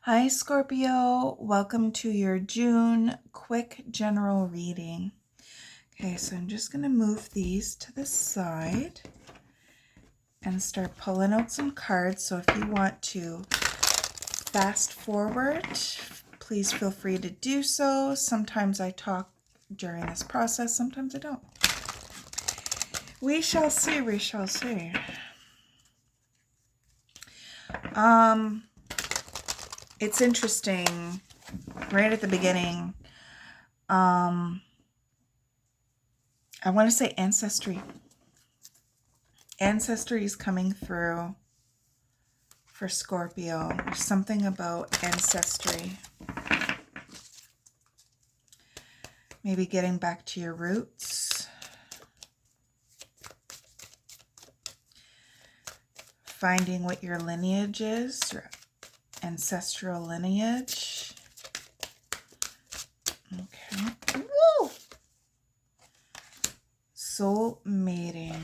Hi, Scorpio. Welcome to your June quick general reading. Okay, so I'm just going to move these to the side and start pulling out some cards. So if you want to fast forward, please feel free to do so. Sometimes I talk during this process, sometimes I don't. We shall see, we shall see. It's interesting, right at the beginning, I want to say ancestry. Ancestry is coming through for Scorpio. There's something about ancestry. Maybe getting back to your roots. Finding what your lineage is, your ancestral lineage. Okay. Woo! Soul mating.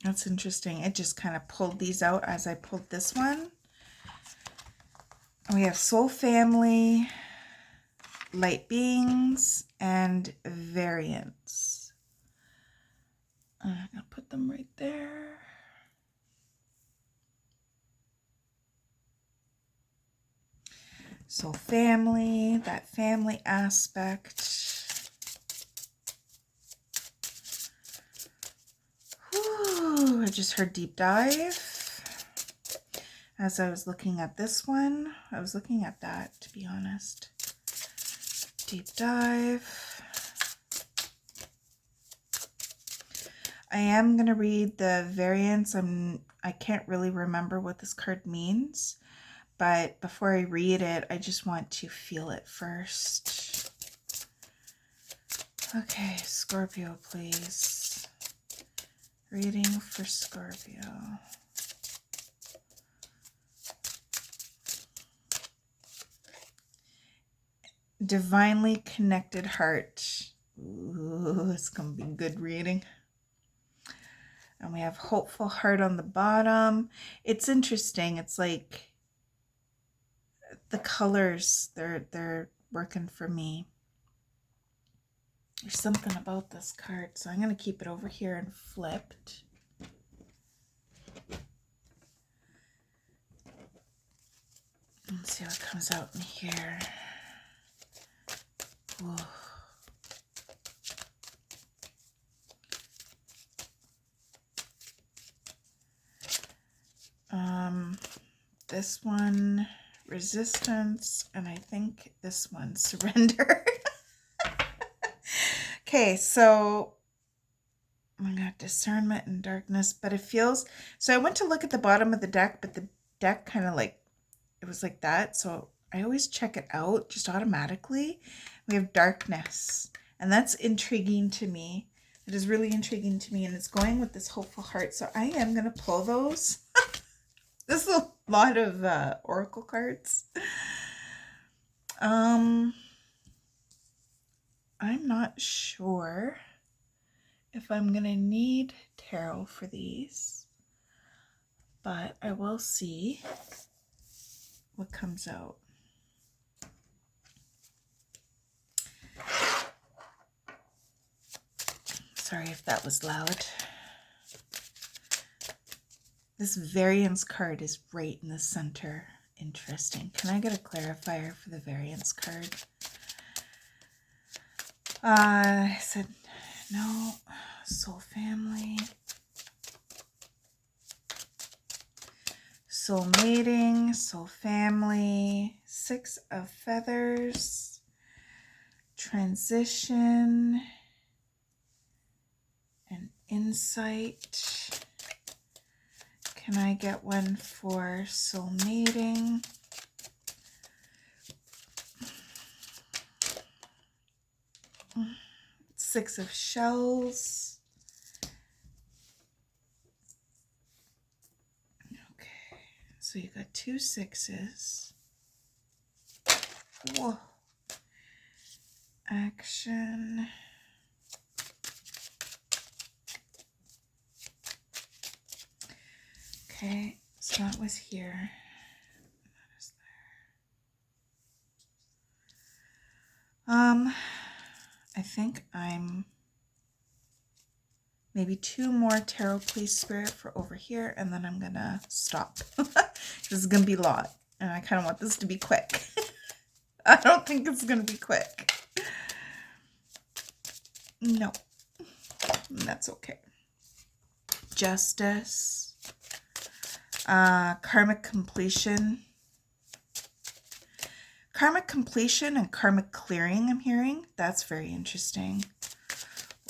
That's interesting. It just kind of pulled these out as I pulled this one. We have soul family, light beings, and variance. I'm going to put them right there. So family, that family aspect. Whew, I just heard deep dive. As I was looking at this one, I was looking at that, to be honest. Deep dive. I am going to read the variants. I can't really remember what this card means, but before I read it, I just want to feel it first. Okay, Scorpio, please. Reading for Scorpio. Divinely connected heart. Ooh, it's going to be good reading. And we have hopeful heart on the bottom. It's interesting. It's like the colors, they're working for me. There's something about this card, so I'm going to keep it over here and flipped. Let's see what comes out in here. Whoa. This one, resistance, and I think this one, surrender. Okay, so I got discernment and darkness, but it feels, so I went to look at the bottom of the deck, but the deck kind of like, it was like that, so I always check it out just automatically. We have darkness, and that's intriguing to me. It is really intriguing to me, and it's going with this hopeful heart, so I am going to pull those. This is a lot of oracle cards. I'm not sure if I'm going to need tarot for these, but I will see what comes out. Sorry if that was loud. This variance card is right in the center. Interesting. Can I get a clarifier for the variance card? I said no. Soul family. Soul mating. Soul family. 6 of feathers. Transition. And insight. Can I get one for soul mating? Six of shells. Okay, so you got 2 6s. Whoa. Action. Okay, so that was here. That is there. I think I'm maybe 2 more tarot, please, Spirit, for over here, and then I'm gonna stop. This is gonna be a lot, and I kind of want this to be quick. I don't think it's gonna be quick. No, that's okay. Justice, karmic completion. Karmic completion and karmic clearing, I'm hearing. That's very interesting.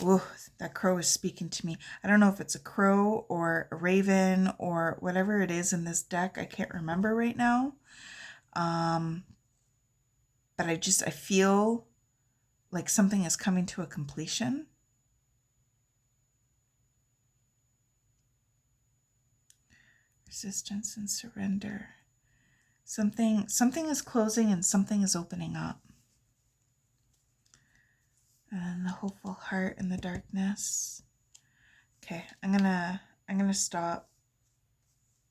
Ooh, that crow is speaking to me. I don't know if it's a crow or a raven or whatever it is in this deck. I can't remember right now. But I feel like something is coming to a completion. Resistance and surrender. Something is closing and something is opening up. And the hopeful heart in the darkness. Okay, I'm gonna stop.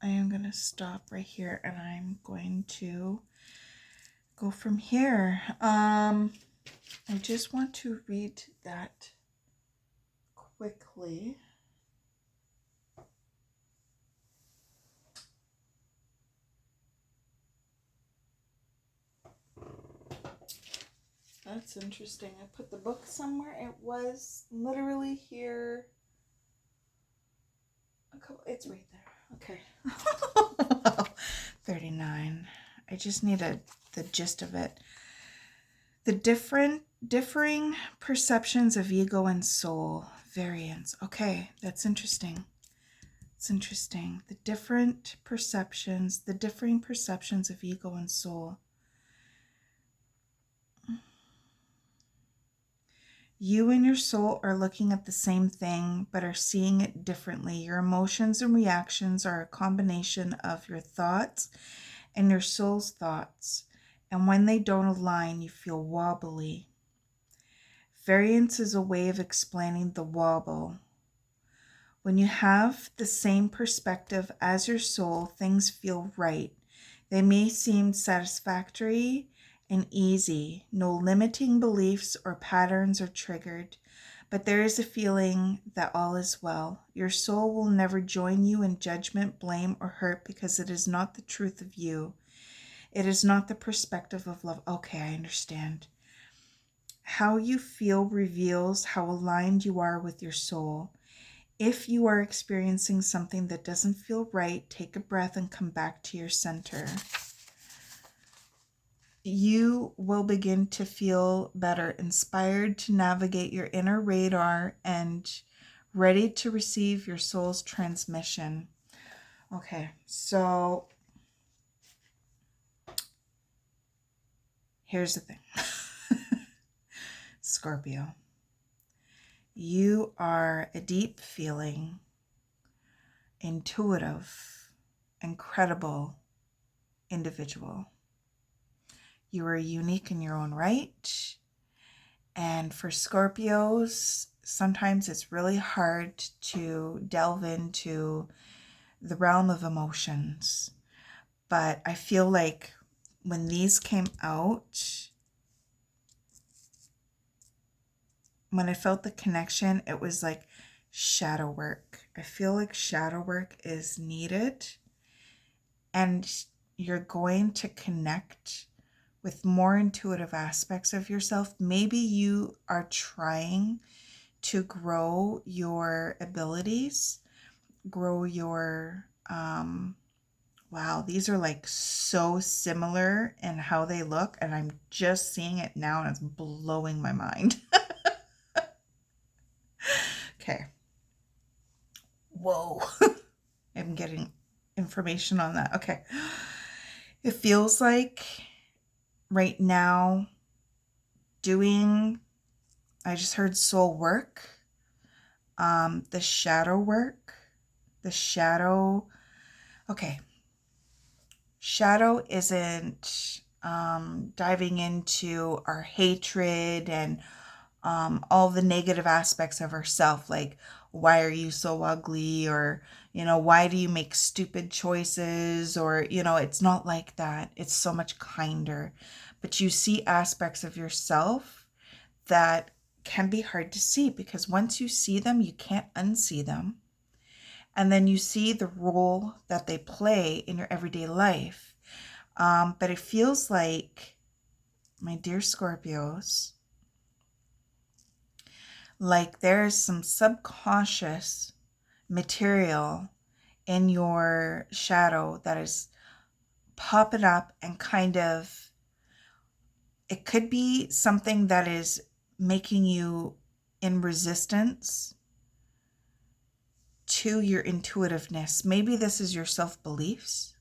I am gonna stop right here, and I'm going to go from here. I just want to read that quickly. That's interesting. I put the book somewhere. It was literally here. It's right there. Okay. 39. I just need the gist of it. The differing perceptions of ego and soul. Variance. Okay, that's interesting. It's interesting. The differing perceptions of ego and soul. You and your soul are looking at the same thing, but are seeing it differently. Your emotions and reactions are a combination of your thoughts and your soul's thoughts. And when they don't align, you feel wobbly. Variance is a way of explaining the wobble. When you have the same perspective as your soul, things feel right. They may seem satisfactory and easy. No limiting beliefs or patterns are triggered, but there is a feeling that all is well. Your soul will never join you in judgment, blame, or hurt because it is not the truth of you. It is not the perspective of love. Okay, I understand. How you feel reveals how aligned you are with your soul. If you are experiencing something that doesn't feel right, take a breath and come back to your center. You will begin to feel better, inspired to navigate your inner radar and ready to receive your soul's transmission. Okay, so here's the thing. Scorpio, you are a deep feeling, intuitive, incredible individual. You are unique in your own right. And for Scorpios, sometimes it's really hard to delve into the realm of emotions. But I feel like when these came out, when I felt the connection, it was like shadow work. I feel like shadow work is needed, and you're going to connect with more intuitive aspects of yourself. Maybe you are trying to grow your abilities, grow your, wow, these are like so similar in how they look, and I'm just seeing it now and it's blowing my mind. Okay. Whoa. I'm getting information on that. Okay. It feels like right now I just heard soul work, the shadow work, okay. Shadow isn't diving into our hatred and all the negative aspects of herself, like, why are you so ugly? Or, why do you make stupid choices? Or, it's not like that. It's so much kinder. But you see aspects of yourself that can be hard to see, because once you see them, you can't unsee them. And then you see the role that they play in your everyday life. But it feels like, my dear Scorpios, like there's some subconscious material in your shadow that is popping up, and kind of, it could be something that is making you in resistance to your intuitiveness. Maybe this is your self-beliefs.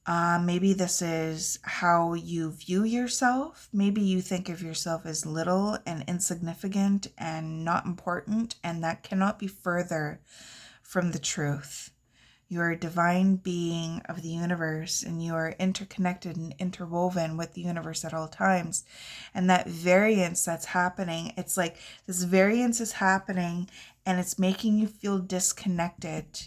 Maybe this is how you view yourself. Maybe you think of yourself as little and insignificant and not important, and that cannot be further from the truth. You are a divine being of the universe, and you are interconnected and interwoven with the universe at all times. And that variance that's happening, it's like this variance is happening, and it's making you feel disconnected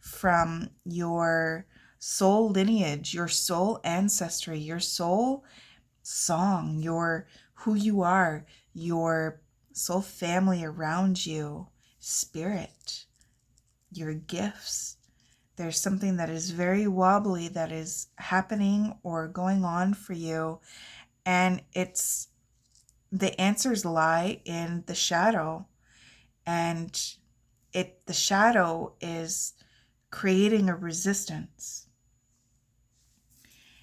from your soul lineage, your soul ancestry, your soul song, your who you are, your soul family around you, spirit, your gifts. There's something that is very wobbly that is happening or going on for you, and it's the answers lie in the shadow, and the shadow is creating a resistance.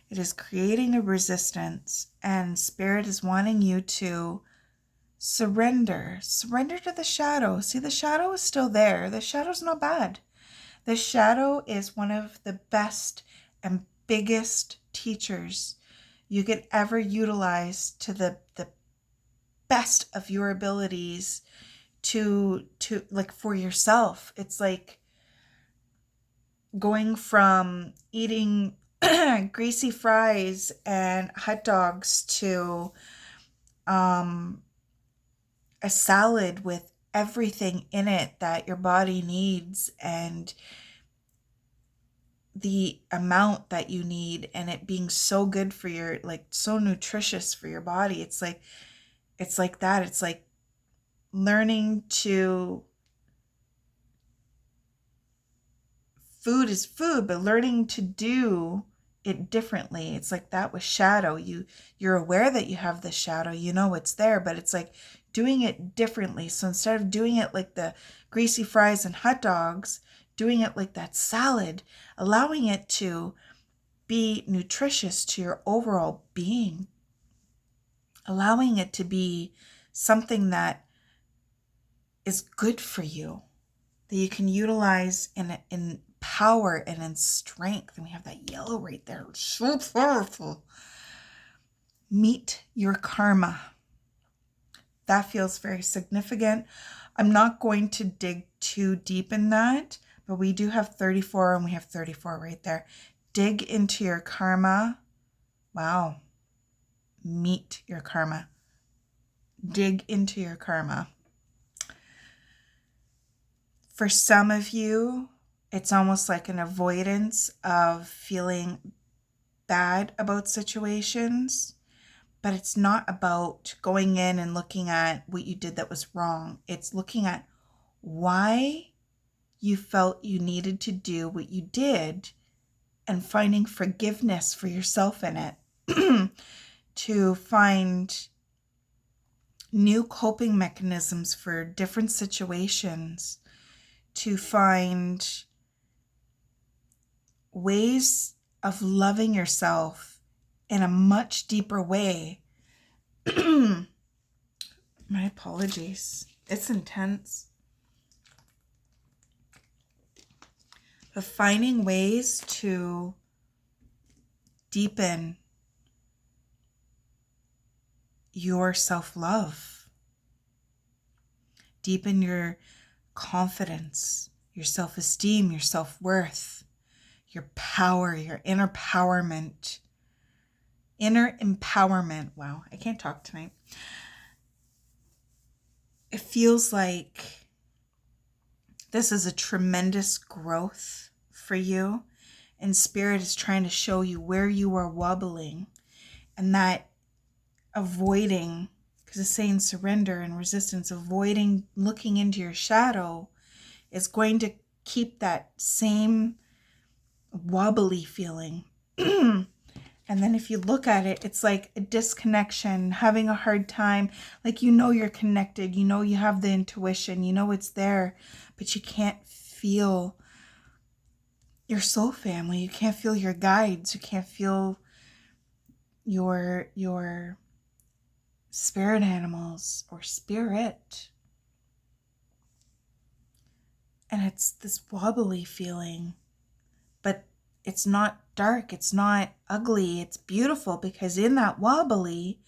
It is creating a resistance, and Spirit is wanting you to surrender to the shadow. See, the shadow is still there. The shadow's not bad. The shadow is one of the best and biggest teachers you could ever utilize to the best of your abilities to like for yourself. It's like going from eating greasy fries and hot dogs to a salad with everything in it that your body needs, and the amount that you need, and it being so good for your, like, so nutritious for your body. It's like that. It's like learning to, food is food, but learning to do it differently. It's like that with shadow. You're aware that you have the shadow, it's there, but it's like doing it differently. So instead of doing it like the greasy fries and hot dogs, doing it like that salad, allowing it to be nutritious to your overall being, allowing it to be something that is good for you, that you can utilize in power and in strength. And we have that yellow right there. So powerful. Meet your karma. That feels very significant. I'm not going to dig too deep in that, but we do have 34, and we have 34 right there. Dig into your karma. Wow. Meet your karma. Dig into your karma. For some of you, it's almost like an avoidance of feeling bad about situations, but it's not about going in and looking at what you did that was wrong. It's looking at why you felt you needed to do what you did, and finding forgiveness for yourself in it. To find new coping mechanisms for different situations, to find ways of loving yourself in a much deeper way. My apologies. It's intense. But finding ways to deepen your self-love, deepen your confidence, your self-esteem, your self-worth, your power, your inner empowerment. Inner empowerment. Wow, I can't talk tonight. it feels like this is a tremendous growth for you, and Spirit is trying to show you where you are wobbling, and that avoiding, because it's saying surrender and resistance, avoiding looking into your shadow is going to keep that same wobbly feeling. And then if you look at it, it's like a disconnection, having a hard time. Like, you know you're connected, you know you have the intuition, you know it's there, but you can't feel your soul family. You can't feel your guides. You can't feel your spirit animals or spirit. And it's this wobbly feeling, but it's not dark, it's not ugly, it's beautiful, because in that wobbly,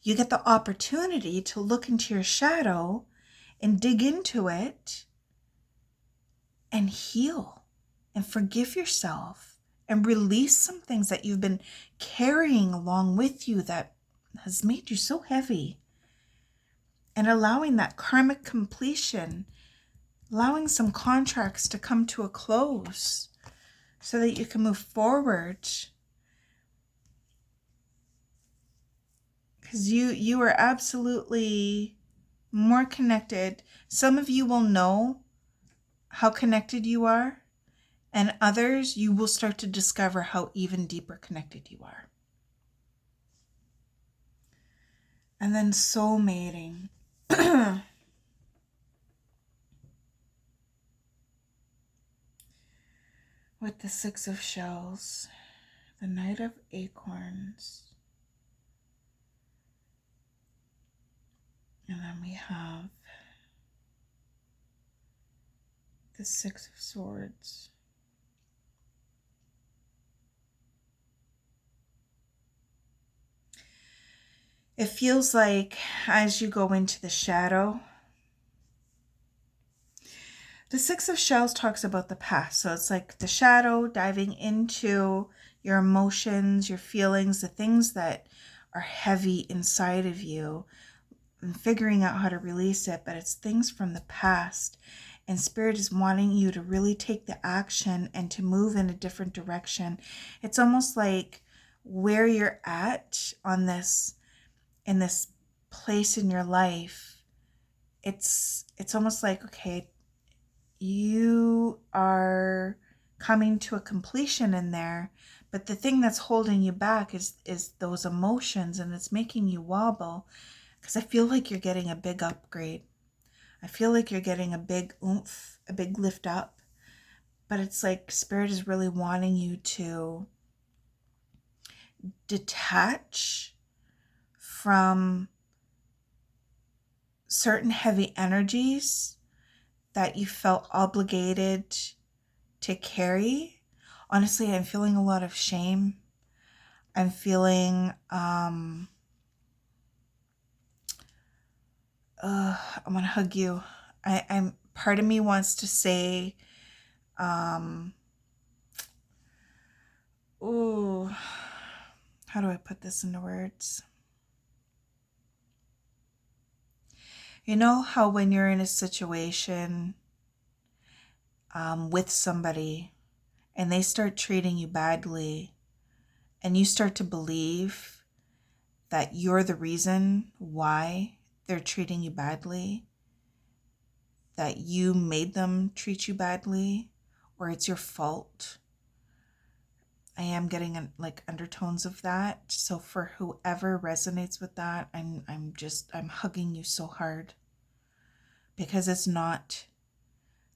you get the opportunity to look into your shadow and dig into it and heal and forgive yourself and release some things that you've been carrying along with you that has made you so heavy, and allowing that karmic completion, allowing some contracts to come to a close so that you can move forward. Because you are absolutely more connected. Some of you will know how connected you are, and others you will start to discover how even deeper connected you are. And then soulmating. With the 6 of Shells, the Knight of Acorns, and then we have the 6 of Swords. It feels like as you go into the shadow, the 6 of Shells talks about the past. So it's like the shadow, diving into your emotions, your feelings, the things that are heavy inside of you, and figuring out how to release it. But it's things from the past. And Spirit is wanting you to really take the action and to move in a different direction. It's almost like where you're at on this, in this place in your life, it's almost like, okay, you are coming to a completion in there, but the thing that's holding you back is those emotions, and it's making you wobble, because I feel like you're getting a big upgrade. I feel like you're getting a big oomph, a big lift up, but it's like Spirit is really wanting you to detach from certain heavy energies that you felt obligated to carry. Honestly, I'm feeling a lot of shame. I'm feeling, I want to hug you. I'm part of me wants to say, ooh, how do I put this into words? You know how when you're in a situation with somebody and they start treating you badly, and you start to believe that you're the reason why they're treating you badly, that you made them treat you badly, or it's your fault. I am getting like undertones of that. So for whoever resonates with that, I'm hugging you so hard, because it's not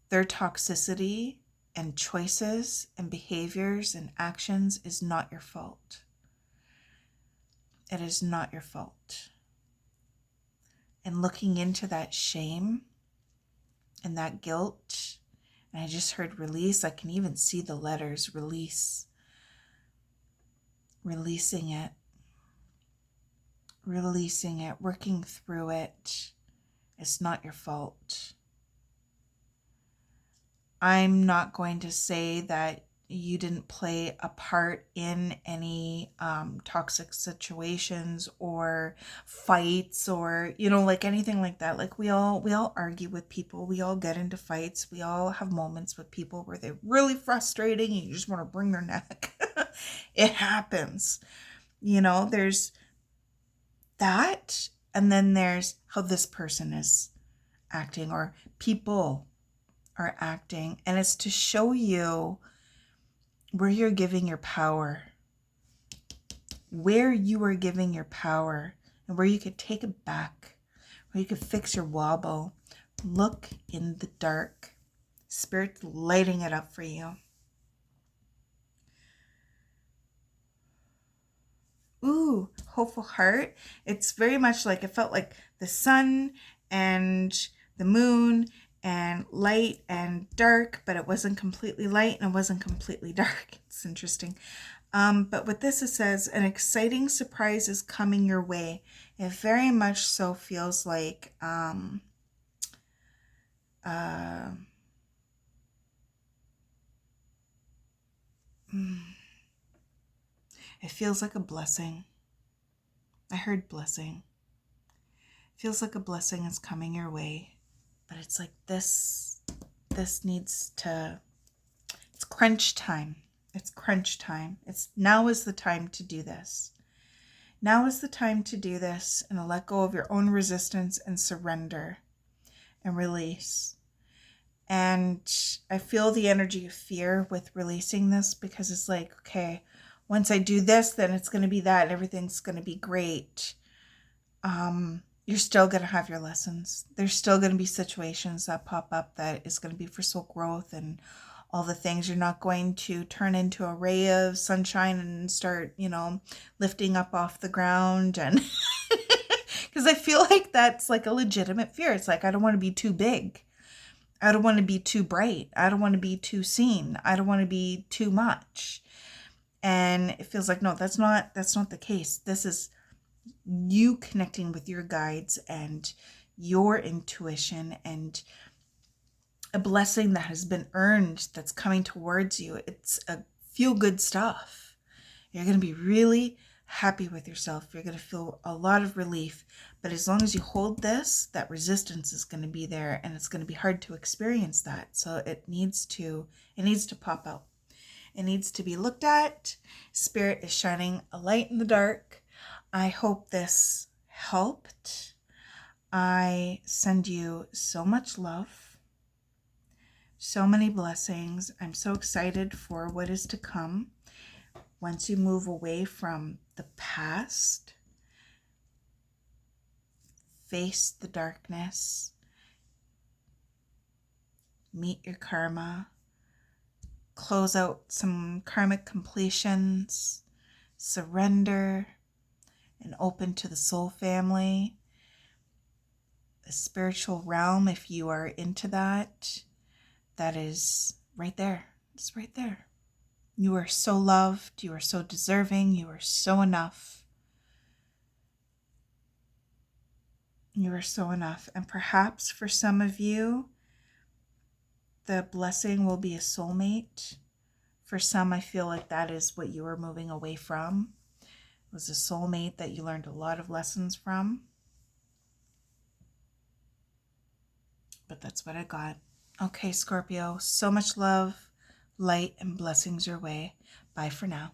their toxicity and choices and behaviors and actions is not your fault. It is not your fault. And looking into that shame and that guilt, and I just heard release. I can even see the letters release. Releasing it, working through it. It's not your fault. I'm not going to say that you didn't play a part in any toxic situations or fights or, you know, like anything like that. Like we all argue with people. We all get into fights. We all have moments with people where they're really frustrating and you just want to bring their neck. It happens. You know, there's that, and then there's how this person is acting or people are acting, and it's to show you where you're giving your power, where you are giving your power, and where you could take it back, where you could fix your wobble. Look in the dark. Spirit's lighting it up for you. Ooh, hopeful heart. It's very much like, it felt like the sun and the moon and light and dark, but it wasn't completely light and it wasn't completely dark. It's interesting. But with this, it says, an exciting surprise is coming your way. It very much so feels like it feels like a blessing. I heard blessing. It feels like a blessing is coming your way. But it's like this needs to, it's crunch time. It's crunch time. Now is the time to do this. Now is the time to do this and to let go of your own resistance and surrender and release. And I feel the energy of fear with releasing this, because it's like, okay, once I do this, then it's going to be that and everything's going to be great. You're still going to have your lessons. There's still going to be situations that pop up that is going to be for soul growth and all the things. You're not going to turn into a ray of sunshine and start, you know, lifting up off the ground. And because I feel like that's like a legitimate fear. It's like, I don't want to be too big. I don't want to be too bright. I don't want to be too seen. I don't want to be too much. And it feels like, no, that's not the case. This is you connecting with your guides and your intuition and a blessing that has been earned that's coming towards you. It's a feel-good stuff. You're going to be really happy with yourself. You're going to feel a lot of relief. But as long as you hold this, that resistance is going to be there, and it's going to be hard to experience that. So it needs to pop out. It needs to be looked at. Spirit is shining a light in the dark. I hope this helped. I send you so much love, so many blessings. I'm so excited for what is to come. Once you move away from the past, face the darkness, meet your karma, close out some karmic completions, surrender, and open to the soul family, the spiritual realm. If you are into that, that is right there. It's right there. You are so loved. You are so deserving. You are so enough. You are so enough. And perhaps for some of you, the blessing will be a soulmate. For some, I feel like that is what you are moving away from. It was a soulmate that you learned a lot of lessons from. But that's what I got. Okay, Scorpio, so much love, light, and blessings your way. Bye for now.